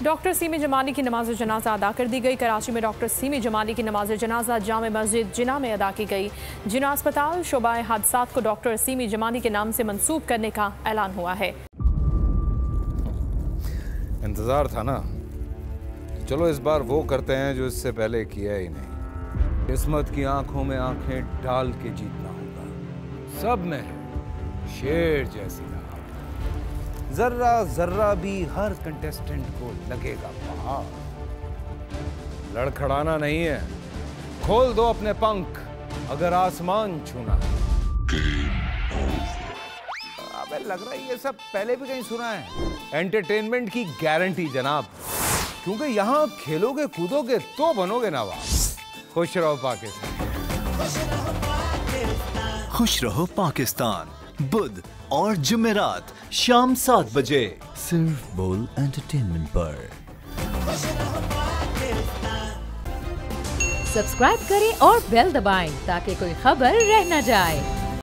Doctor semi Jamali की नमाज जनाजा अदा कर दी गई। कराची में डॉक्टर सीमी जमाली की नमाज जनाजा जामे मस्जिद जिना में अदा की गई। जिना अस्पताल शोबाए हादसात को डॉक्टर सीमी जमाली के नाम से मंसूब करने का ऐलान हुआ है। इंतजार था ना, चलो इस बार वो करते हैं जो इससे पहले किया ही नहीं। किस्मत की आंखों में आंखें डाल के जीतना होगा। सब में शेर जैसी राह, जर्रा जर्रा भी हर कंटेस्टेंट को लगेगा पहाड़। लड़खड़ाना नहीं है, खोल दो अपने पंख अगर आसमान छूना है। अबे लग रहा है ये सब पहले भी कहीं सुना है। एंटरटेनमेंट की गारंटी जनाब, क्योंकि यहाँ खेलोगे कूदोगे तो बनोगे नवाब। खुश रहो पाकिस्तान। खुश रहो पाकिस्तान, बुध और जुमेरात शाम 7 बजे सिर्फ बोल एंटरटेनमेंट पर। सब्सक्राइब करें और बेल दबाएं ताकि कोई खबर रह न जाए।